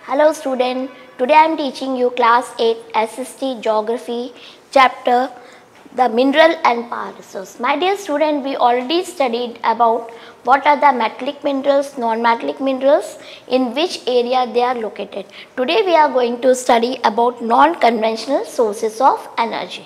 Hello student, today I am teaching you class 8 SST Geography chapter the mineral and power resource. My dear student, we already studied about what are the metallic minerals, non-metallic minerals, in which area they are located. Today we are going to study about non-conventional sources of energy.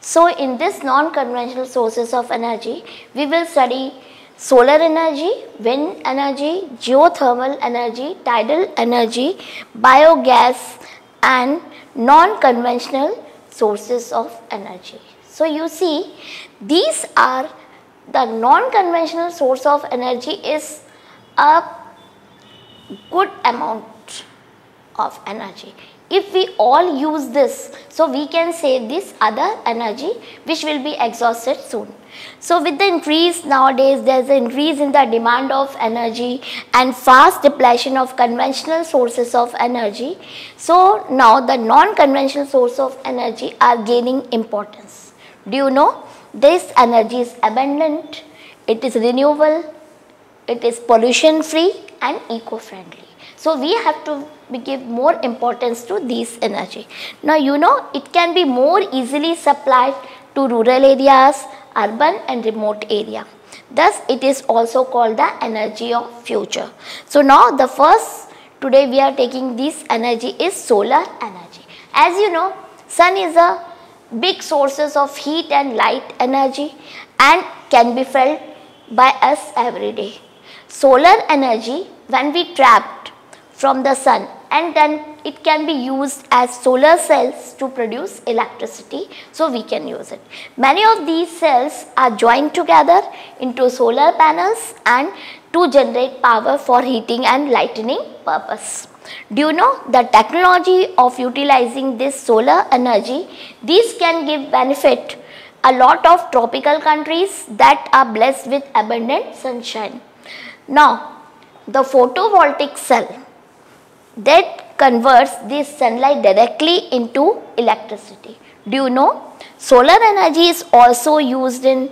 So in this non-conventional sources of energy, we will study solar energy, wind energy, geothermal energy, tidal energy, biogas and non-conventional sources of energy. So you see, these are the non-conventional source of energy is a good amount of energy. If we all use this, so we can save this other energy which will be exhausted soon. So with the increase nowadays, there is an increase in the demand of energy and fast depletion of conventional sources of energy. So now the non-conventional source of energy are gaining importance. Do you know? This energy is abundant, it is renewable, it is pollution free and eco-friendly. So we have to give more importance to this energy. Now you know, it can be more easily supplied to rural areas, urban and remote area. Thus it is also called the energy of future. So now the first today we are taking this energy is solar energy. As you know, sun is a big sources of heat and light energy and can be felt by us every day. Solar energy, when we trapped from the sun, and then it can be used as solar cells to produce electricity, so we can use it. Many of these cells are joined together into solar panels and to generate power for heating and lighting purpose. Do you know the technology of utilizing this solar energy? These can give benefit a lot of tropical countries that are blessed with abundant sunshine. Now, the photovoltaic cell that converts this sunlight directly into electricity. Do you know? Solar energy is also used in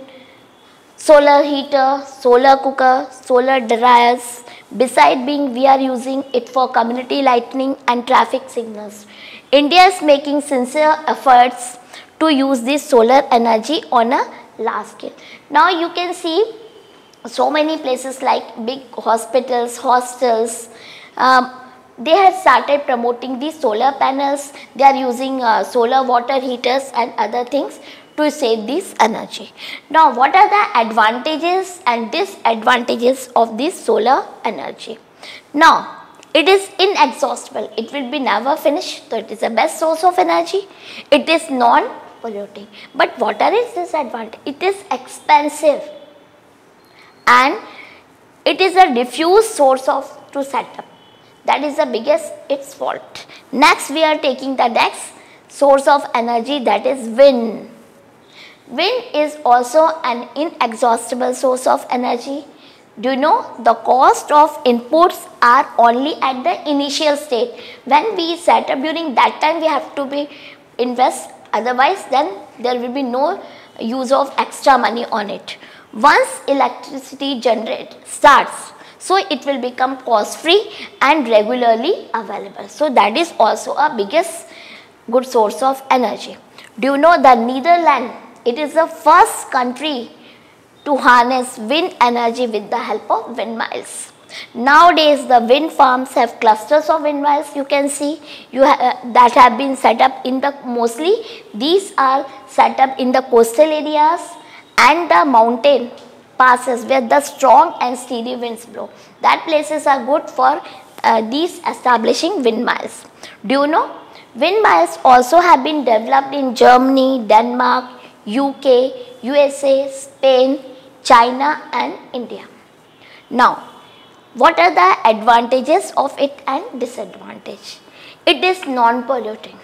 solar heater, solar cooker, solar dryers. Beside being, we are using it for community lighting and traffic signals. India is making sincere efforts to use this solar energy on a large scale. Now you can see so many places like big hospitals, hostels, they have started promoting these solar panels. They are using solar water heaters and other things to save this energy. Now what are the advantages and disadvantages of this solar energy? Now it is inexhaustible, it will be never finished, so it is the best source of energy. It is non-polluting. But what are its disadvantages? It is expensive and it is a diffuse source of to set up. That is the biggest its fault. Next we are taking the next source of energy, that is wind. Wind is also an inexhaustible source of energy. Do you know the cost of inputs are only at the initial state. When we set up, during that time we have to be invest, otherwise then there will be no use of extra money on it. Once electricity generate starts, so it will become cost free and regularly available. So that is also a biggest good source of energy. Do you know the Netherlands? It is the first country to harness wind energy with the help of windmills. Nowadays the wind farms have clusters of windmills. You can see that have been set up in the mostly these are set up in the coastal areas and the mountain passes where the strong and steady winds blow. That places are good for these establishing windmills. Do you know? Windmills also have been developed in Germany, Denmark, UK, USA, Spain, China and India. Now, what are the advantages of it and disadvantage? It is non-polluting.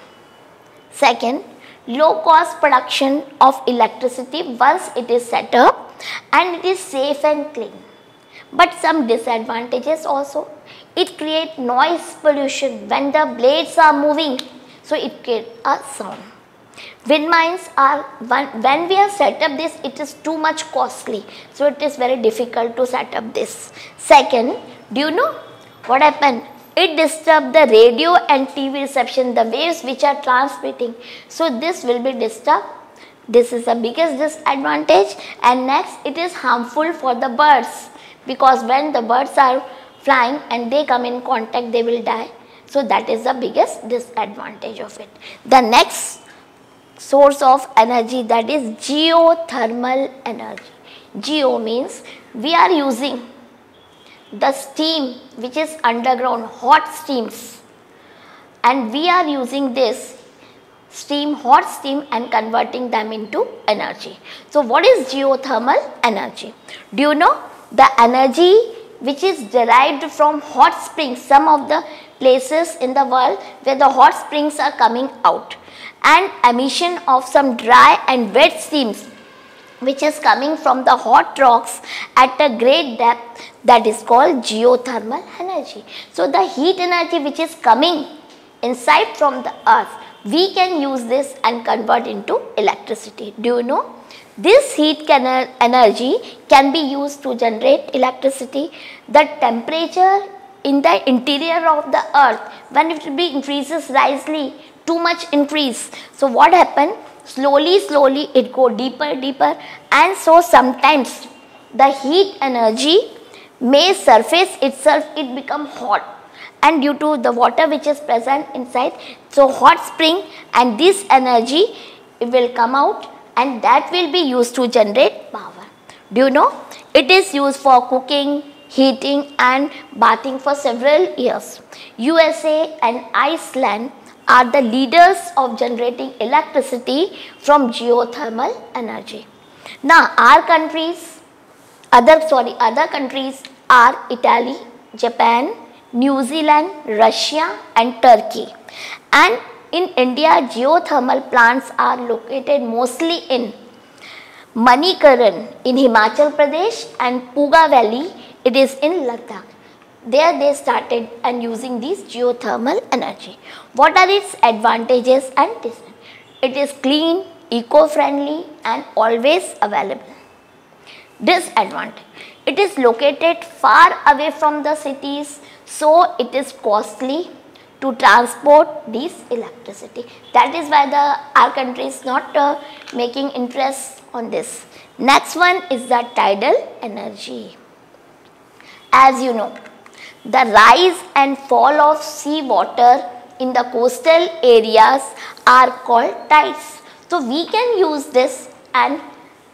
Second, low cost production of electricity once it is set up, and it is safe and clean. But some disadvantages also. It creates noise pollution when the blades are moving, so it creates a sound. Windmills are, when we have set up this, it is too much costly, so it is very difficult to set up this. Second, do you know what happened? It disturbs the radio and TV reception, the waves which are transmitting. So this will be disturbed. This is the biggest disadvantage. And next, it is harmful for the birds, because when the birds are flying and they come in contact, they will die. So that is the biggest disadvantage of it. The next source of energy, that is geothermal energy. Geo means we are using the steam which is underground, hot steams, and we are using this steam, hot steam, and converting them into energy. So what is geothermal energy? Do you know the energy which is derived from hot springs? Some of the places in the world where the hot springs are coming out, and emission of some dry and wet steams which is coming from the hot rocks at a great depth, that is called geothermal energy. So the heat energy which is coming inside from the earth, we can use this and convert into electricity. Do you know? This heat energy can be used to generate electricity. The temperature in the interior of the earth, when it will be increases risely, too much increase. So what happen? Slowly it go deeper, and so sometimes the heat energy may surface itself, it become hot, and due to the water which is present inside, so hot spring, and this energy it will come out, and that will be used to generate power. Do you know? It is used for cooking, heating and bathing for several years. USA and Iceland are the leaders of generating electricity from geothermal energy. Now other countries are Italy, Japan, New Zealand, Russia and Turkey. And in India, geothermal plants are located mostly in Manikaran in Himachal Pradesh and Puga Valley, it is in Ladakh. There they started and using this geothermal energy. What are its advantages and disadvantages? It is clean, eco-friendly and always available. Disadvantage: it is located far away from the cities, so it is costly to transport this electricity. That is why our country is not making interest on this. Next one is the tidal energy. As you know, the rise and fall of sea water in the coastal areas are called tides. So we can use this and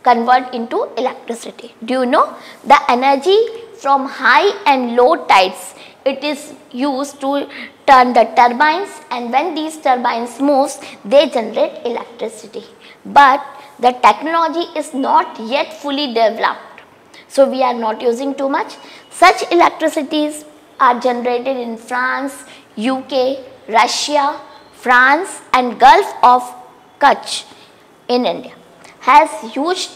convert into electricity. Do you know the energy from high and low tides? It is used to turn the turbines, and when these turbines moves, they generate electricity. But the technology is not yet fully developed, so we are not using too much. Such electricities are generated in France, UK, Russia, France and Gulf of Kutch in India has used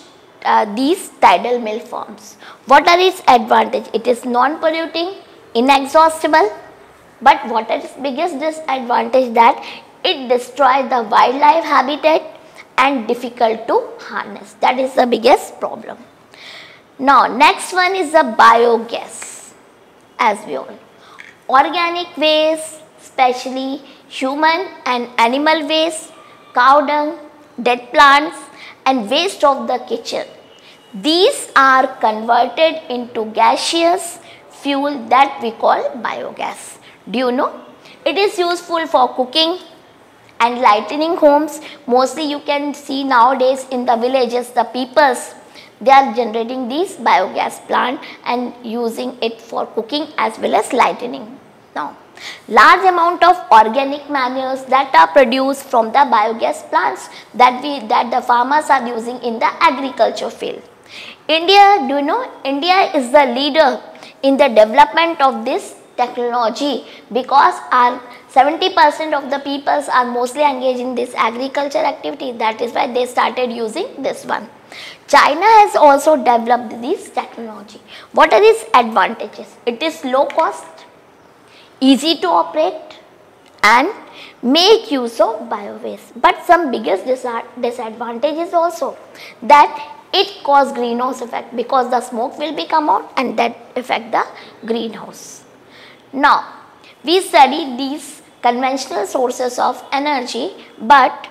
these tidal mill farms. What are its advantages? It is non-polluting, inexhaustible, but what is biggest disadvantage? That it destroys the wildlife habitat and difficult to harness. That is the biggest problem. Now next one is the biogas. As we all know, organic waste, especially human and animal waste, cow dung, dead plants and waste of the kitchen, these are converted into gaseous fuel that we call biogas. Do you know? It is useful for cooking and lightening homes. Mostly you can see nowadays in the villages, the peoples, they are generating these biogas plant and using it for cooking as well as lightening. Now, large amount of organic manures that are produced from the biogas plants that the farmers are using in the agriculture field. India, do you know, India is the leader in the development of this technology, because our 70% of the peoples are mostly engaged in this agriculture activity. That is why they started using this one. China has also developed this technology. What are its advantages? It is low cost, easy to operate and make use of bio-waste. But some biggest disadvantages also, that it causes greenhouse effect, because the smoke will be come out and that affect the greenhouse. Now, we studied these conventional sources of energy, but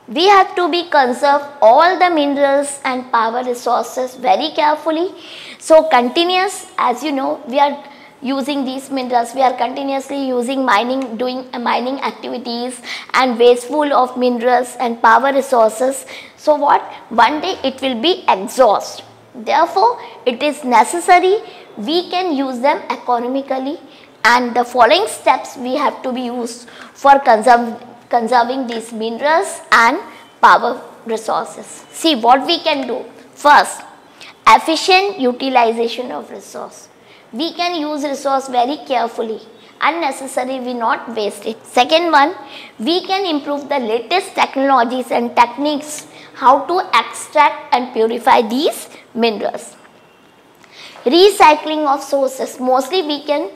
we have to be conserve all the minerals and power resources very carefully. So continuous, as you know, we are using these minerals, we are continuously using mining, doing mining activities and wasteful of minerals and power resources. So what? One day it will be exhaust. Therefore, it is necessary we can use them economically, and the following steps we have to be used for conserving these minerals and power resources. See what we can do. First, efficient utilization of resource. We can use resource very carefully. Unnecessary, we not waste it. Second one, we can improve the latest technologies and techniques how to extract and purify these minerals. Recycling of sources, mostly we can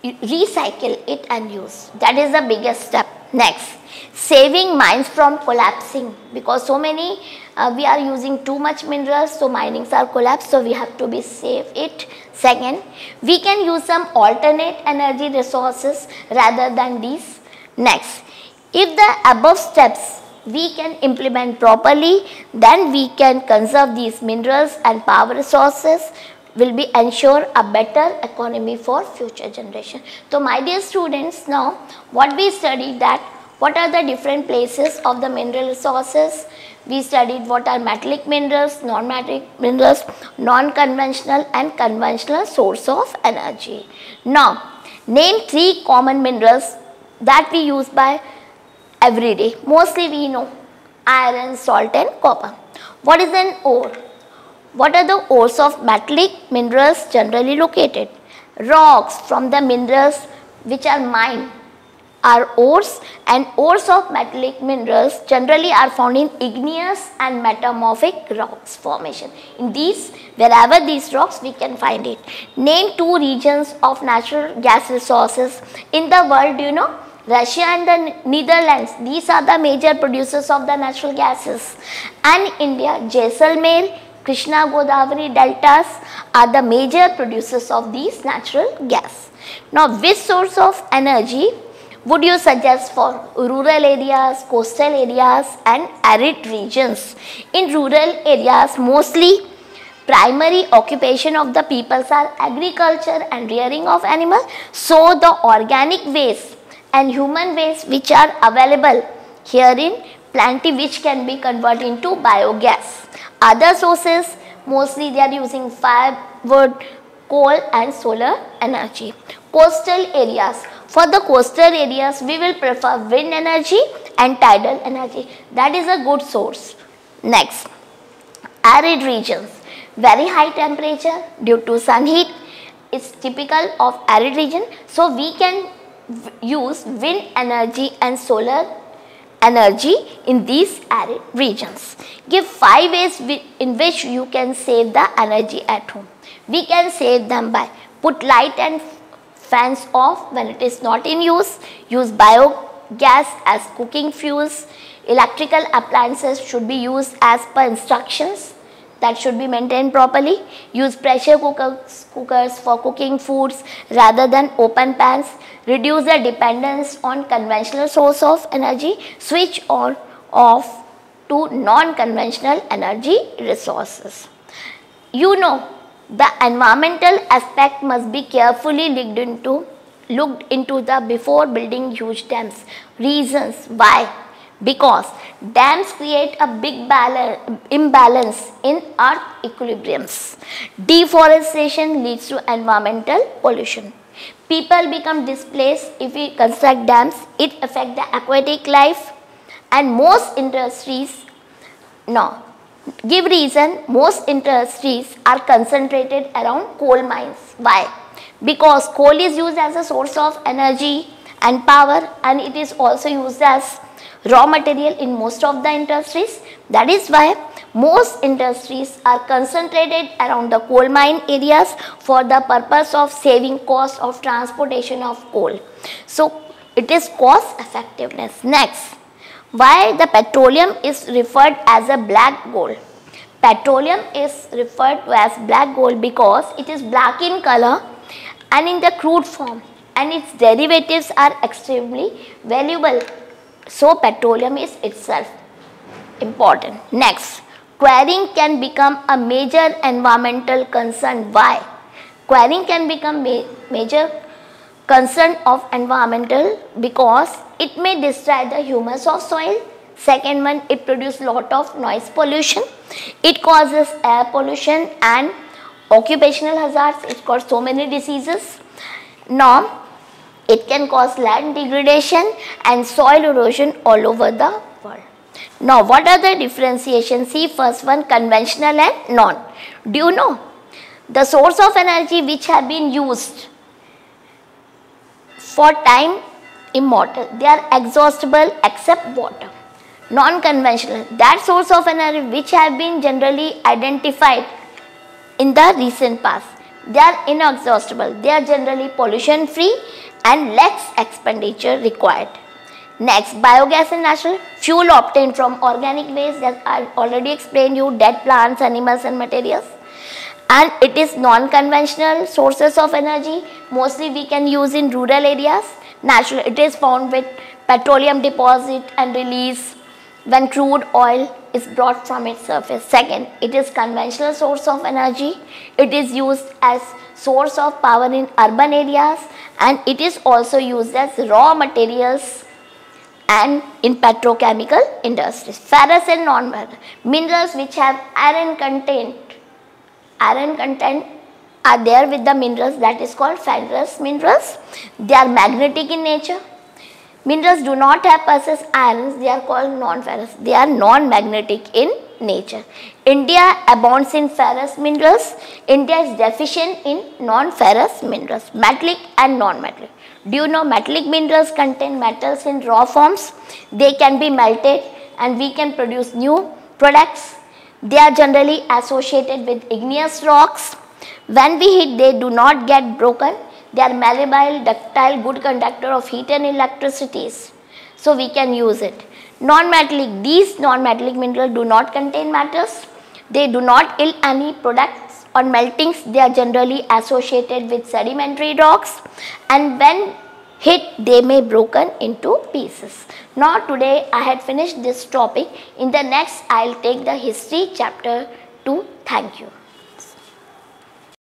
recycle it and use. That is the biggest step. Next, saving mines from collapsing, because so many we are using too much minerals, so minings are collapsed, so we have to be save it. Second, we can use some alternate energy resources rather than these. Next, if the above steps we can implement properly, then we can conserve these minerals and power resources, will be ensure a better economy for future generation. So my dear students, now what we studied, that what are the different places of the mineral resources. We studied what are metallic minerals, non-metallic minerals, non-conventional and conventional source of energy. Now name 3 common minerals that we use by every day. Mostly we know iron, salt and copper. What is an ore? What are the ores of metallic minerals generally located? Rocks from the minerals which are mined are ores, and ores of metallic minerals generally are found in igneous and metamorphic rocks formation. In these, wherever these rocks we can find it. Name 2 regions of natural gas resources in the world. Do you know? Russia and the Netherlands, these are the major producers of the natural gases, and India, Jaisalmer, Krishna Godavari deltas are the major producers of these natural gas. Now which source of energy would you suggest for rural areas, coastal areas and arid regions? In rural areas, mostly primary occupation of the peoples are agriculture and rearing of animals. So the organic waste and human waste which are available herein plenty, which can be converted into biogas. Other sources, mostly they are using firewood, coal and solar energy. Coastal areas. For the coastal areas, we will prefer wind energy and tidal energy. That is a good source. Next, arid regions. Very high temperature due to sun heat is typical of arid region. So we can use wind energy and solar energy in these arid regions. Give 5 ways in which you can save the energy at home. We can save them by put light and fans off when it is not in use. Use biogas as cooking fuels. Electrical appliances should be used as per instructions. That should be maintained properly. Use pressure cookers for cooking foods rather than open pans. Reduce the dependence on conventional source of energy. Switch on off to non-conventional energy resources. You know, the environmental aspect must be carefully looked into before building huge dams. Reasons why? Because dams create a big imbalance in earth equilibriums. Deforestation leads to environmental pollution. People become displaced if we construct dams. It affects the aquatic life, and most industries, most industries are concentrated around coal mines. Why? Because coal is used as a source of energy and power, and it is also used as raw material in most of the industries. That is why most industries are concentrated around the coal mine areas for the purpose of saving cost of transportation of coal. So it is cost effectiveness. Next, why the petroleum is referred as a black gold? Petroleum is referred to as black gold because it is black in color and in the crude form, and its derivatives are extremely valuable. So petroleum is itself important. Next, quarrying can become a major environmental concern. Why? Quarrying can become major concern of environmental because it may destroy the humus of soil. Second one, it produces lot of noise pollution. It causes air pollution and occupational hazards. It causes so many diseases. Now, it can cause land degradation and soil erosion all over the world. Now, what are the differentiations? See, first one, conventional and non. Do you know? The source of energy which have been used for time immortal, they are exhaustible except water. Non-conventional, that source of energy which have been generally identified in the recent past, they are inexhaustible. They are generally pollution free and less expenditure required. Next, biogas and natural fuel obtained from organic waste, that I already explained you, dead plants, animals and materials. And it is non-conventional sources of energy, mostly we can use in rural areas. Natural, it is found with petroleum deposit and release when crude oil is brought from its surface. Second, it is conventional source of energy. It is used as source of power in urban areas, and it is also used as raw materials and in petrochemical industries. Ferrous and non-ferrous minerals which have iron content are there with the minerals, that is called ferrous minerals. They are magnetic in nature. Minerals do not have possess irons, they are called non-ferrous. They are non-magnetic in nature. India abounds in ferrous minerals. India is deficient in non-ferrous minerals, metallic and non-metallic. Do you know metallic minerals contain metals in raw forms? They can be melted and we can produce new products. They are generally associated with igneous rocks. When we hit, they do not get broken. They are malleable, ductile, good conductor of heat and electricities. So we can use it. Non-metallic, these non-metallic minerals do not contain metals. They do not yield any products on meltings. They are generally associated with sedimentary rocks, and when hit, they may broken into pieces. Now today I had finished this topic. In the next I will take the history chapter 2. Thank you.